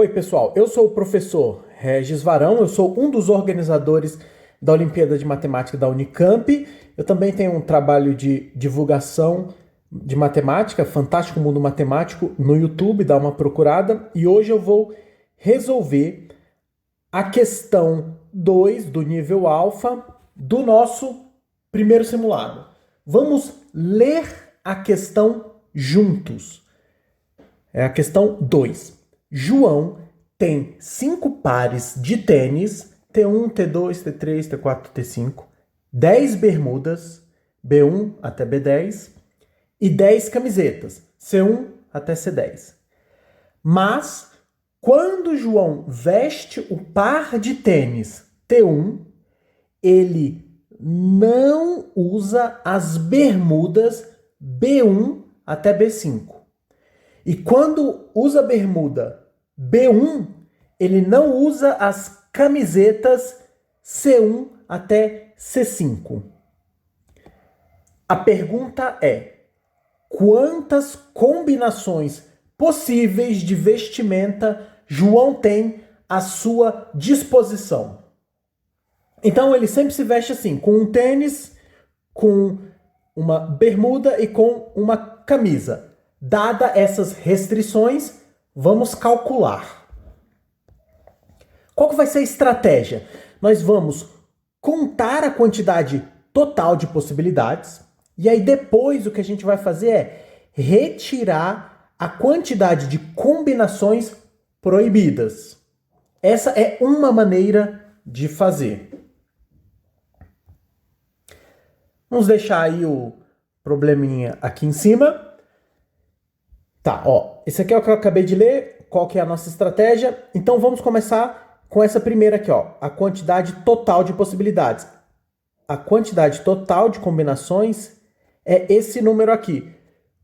Oi, pessoal. Eu sou o professor Regis Varão, eu sou um dos organizadores da Olimpíada de Matemática da Unicamp. Eu também tenho um trabalho de divulgação de matemática, Fantástico Mundo Matemático, no YouTube, dá uma procurada. E hoje eu vou resolver a questão 2 do nível alfa do nosso primeiro simulado. Vamos ler a questão juntos. É a questão 2. João tem 5 pares de tênis, T1, T2, T3, T4, T5, 10 bermudas, B1 até B10, e 10 camisetas, C1 até C10. Mas, quando João veste o par de tênis T1, ele não usa as bermudas B1 até B5. E quando usa bermuda B1, ele não usa as camisetas C1 até C5. A pergunta é: quantas combinações possíveis de vestimenta João tem à sua disposição? Então ele sempre se veste assim, com um tênis, com uma bermuda e com uma camisa. Dada essas restrições, vamos calcular. Qual que vai ser a estratégia? Nós vamos contar a quantidade total de possibilidades e aí depois o que a gente vai fazer é retirar a quantidade de combinações proibidas. Essa é uma maneira de fazer. Vamos deixar aí o probleminha aqui em cima. Tá, ó, esse aqui é o que eu acabei de ler, qual que é a nossa estratégia. Então vamos começar com essa primeira aqui, ó, a quantidade total de possibilidades. A quantidade total de combinações é esse número aqui.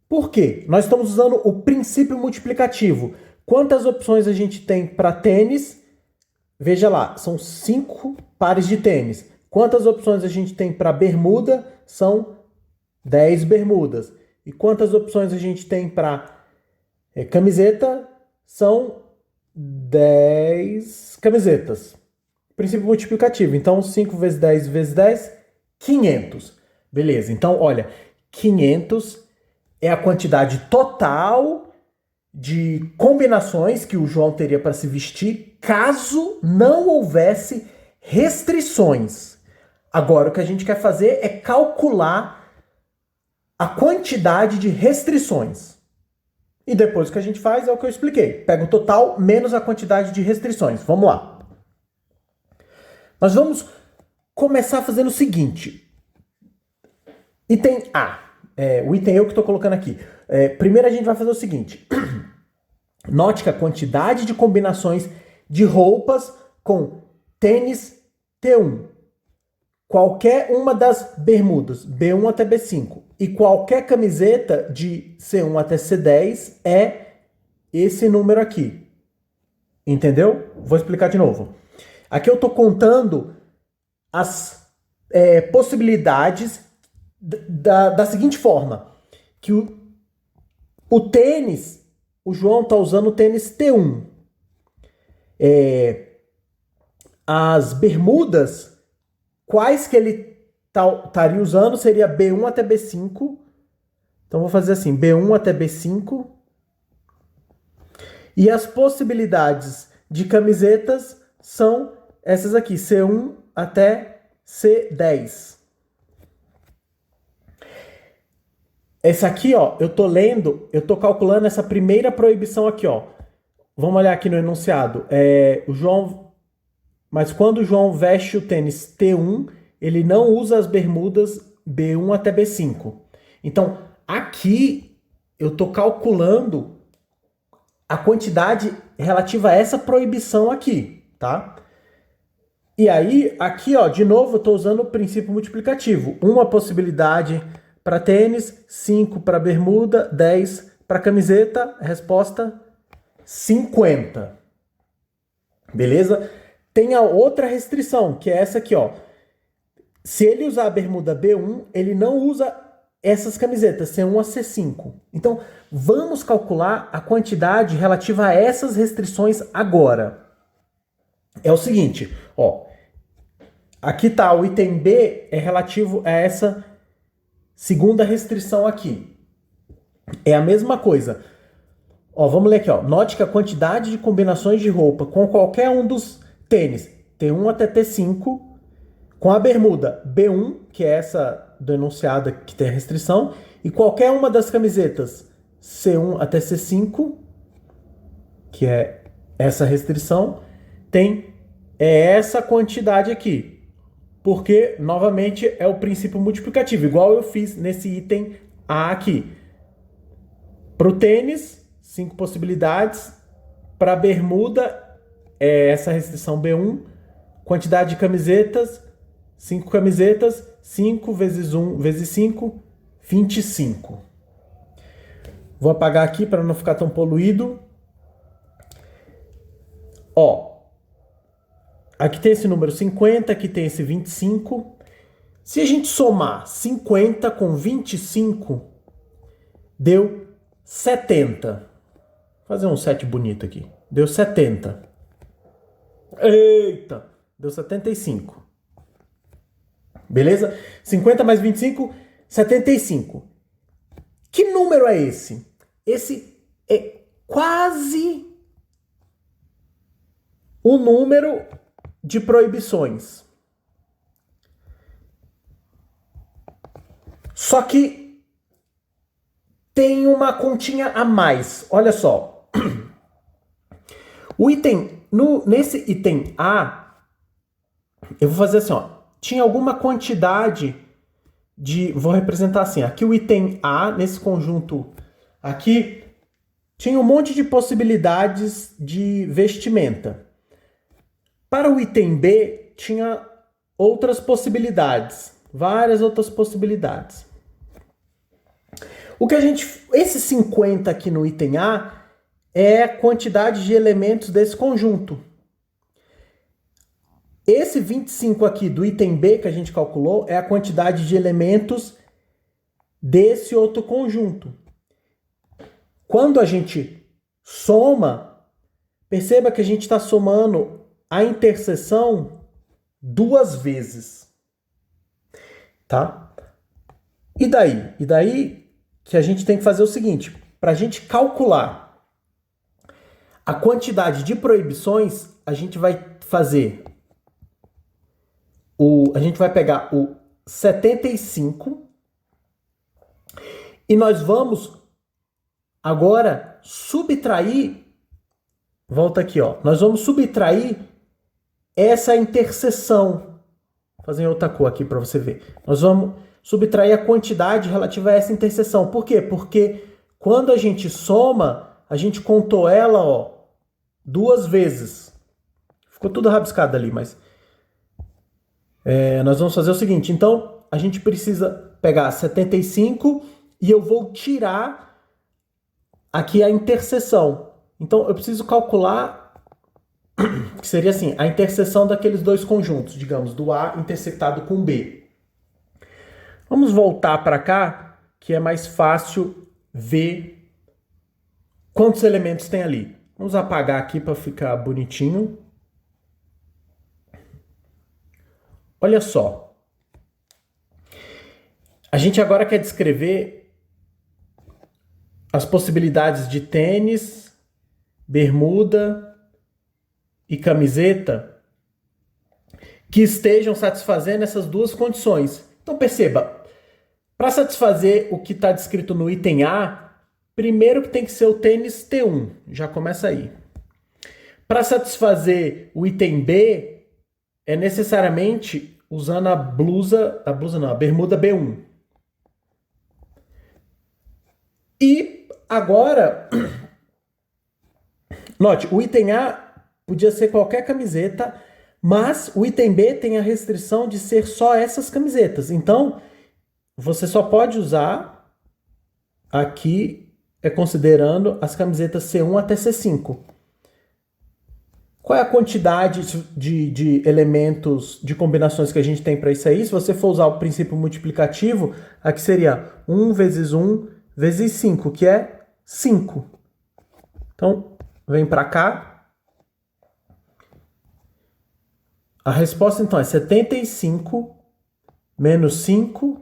Por quê? Nós estamos usando o princípio multiplicativo. Quantas opções a gente tem para tênis? Veja lá, são 5 pares de tênis. Quantas opções a gente tem para bermuda? São 10 bermudas. E quantas opções a gente tem para camiseta? São 10 camisetas. Princípio multiplicativo. Então, 5 vezes 10 vezes 10, 500. Beleza. Então, olha, 500 é a quantidade total de combinações que o João teria para se vestir caso não houvesse restrições. Agora, o que a gente quer fazer é calcular a quantidade de restrições. E depois o que a gente faz é o que eu expliquei. Pega o total menos a quantidade de restrições. Vamos lá. Nós vamos começar fazendo o seguinte. Item A. O item eu que estou colocando aqui. Primeiro a gente vai fazer o seguinte. Note que a quantidade de combinações de roupas com tênis T1, qualquer uma das bermudas, B1 até B5, e qualquer camiseta de C1 até C10 é esse número aqui. Entendeu? Vou explicar de novo. Aqui eu estou contando as possibilidades da seguinte forma. Que o tênis, o João está usando o tênis T1. As bermudas, quais que ele estaria usando seria B1 até B5. Então vou fazer assim, B1 até B5. E as possibilidades de camisetas são essas aqui, C1 até C10. Essa aqui, ó, eu tô lendo, eu tô calculando essa primeira proibição aqui, ó. Vamos olhar aqui no enunciado. Mas quando o João veste o tênis T1, ele não usa as bermudas B1 até B5. Então, aqui eu estou calculando a quantidade relativa a essa proibição aqui, tá? E aí, aqui, ó, de novo, eu estou usando o princípio multiplicativo. Uma possibilidade para tênis, 5 para bermuda, 10 para camiseta. Resposta, 50. Beleza? Tem a outra restrição, que é essa aqui, ó. Se ele usar a bermuda B1, ele não usa essas camisetas, C1 a C5. Então, vamos calcular a quantidade relativa a essas restrições agora. É o seguinte, ó, aqui tá o item B é relativo a essa segunda restrição aqui. É a mesma coisa. Ó, vamos ler aqui, ó. Note que a quantidade de combinações de roupa com qualquer um dos tênis, T1 até T5, com a bermuda B1, que é essa do enunciado que tem a restrição, e qualquer uma das camisetas C1 até C5, que é essa restrição, tem essa quantidade aqui. Porque, novamente, é o princípio multiplicativo, igual eu fiz nesse item A aqui. Para o tênis, 5 possibilidades. Para a bermuda, é essa restrição B1. Quantidade de camisetas, 5 camisetas, 5 vezes 1 vezes 5, 25. Vou apagar aqui para não ficar tão poluído. Ó, aqui tem esse número 50, aqui tem esse 25. Se a gente somar 50 com 25, deu 70. Vou fazer um 7 bonito aqui. Deu 70. Eita! Deu 75. Beleza? 50 mais 25, 75. Que número é esse? Esse é quase o número de proibições. Só que tem uma continha a mais. Olha só. O item, nesse item A, eu vou fazer assim, ó. Tinha alguma quantidade de... Vou representar assim. Aqui o item A, nesse conjunto aqui, tinha um monte de possibilidades de vestimenta. Para o item B, tinha outras possibilidades. Várias outras possibilidades. Esse 50 aqui no item A é a quantidade de elementos desse conjunto. Esse 25 aqui do item B que a gente calculou é a quantidade de elementos desse outro conjunto. Quando a gente soma, perceba que a gente está somando a interseção 2 vezes. Tá? E daí? E daí que a gente tem que fazer o seguinte, para a gente calcular a quantidade de proibições, a gente vai fazer a gente vai pegar o 75 e nós vamos agora subtrair, volta aqui, ó, nós vamos subtrair essa interseção. Vou fazer em outra cor aqui para você ver. Nós vamos subtrair a quantidade relativa a essa interseção. Por quê? Porque quando a gente soma, a gente contou ela, ó, 2 vezes. Ficou tudo rabiscado ali, mas... nós vamos fazer o seguinte. Então, a gente precisa pegar 75 e eu vou tirar aqui a interseção. Então, eu preciso calcular... que seria assim, a interseção daqueles dois conjuntos, digamos, do A intersectado com B. Vamos voltar para cá, que é mais fácil ver quantos elementos tem ali. Vamos apagar aqui para ficar bonitinho. Olha só. A gente agora quer descrever as possibilidades de tênis, bermuda e camiseta que estejam satisfazendo essas duas condições. Então perceba, para satisfazer o que está descrito no item A, primeiro que tem que ser o tênis T1, já começa aí. Para satisfazer o item B, é necessariamente usando a bermuda B1. E agora, note, o item A podia ser qualquer camiseta, mas o item B tem a restrição de ser só essas camisetas. Então, você só pode usar aqui, considerando as camisetas C1 até C5. Qual é a quantidade de elementos, de combinações que a gente tem para isso aí? Se você for usar o princípio multiplicativo, aqui seria 1 vezes 1 vezes 5, que é 5. Então, vem para cá. A resposta, então, é 75 menos 5,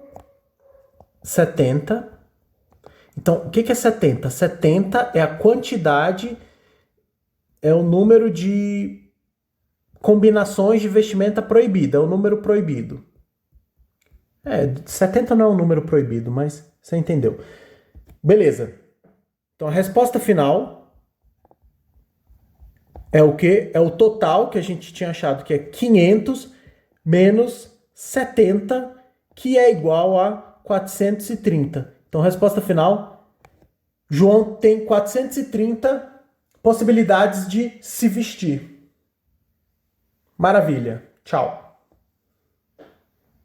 70. Então, o que é 70? 70 é a quantidade, é o número de combinações de vestimenta proibida, é o número proibido. 70 não é um número proibido, mas você entendeu. Beleza. Então, a resposta final é o quê? É o total que a gente tinha achado que é 500 menos 70, que é igual a 430. Então, a resposta final, João tem 430 possibilidades de se vestir. Maravilha. Tchau.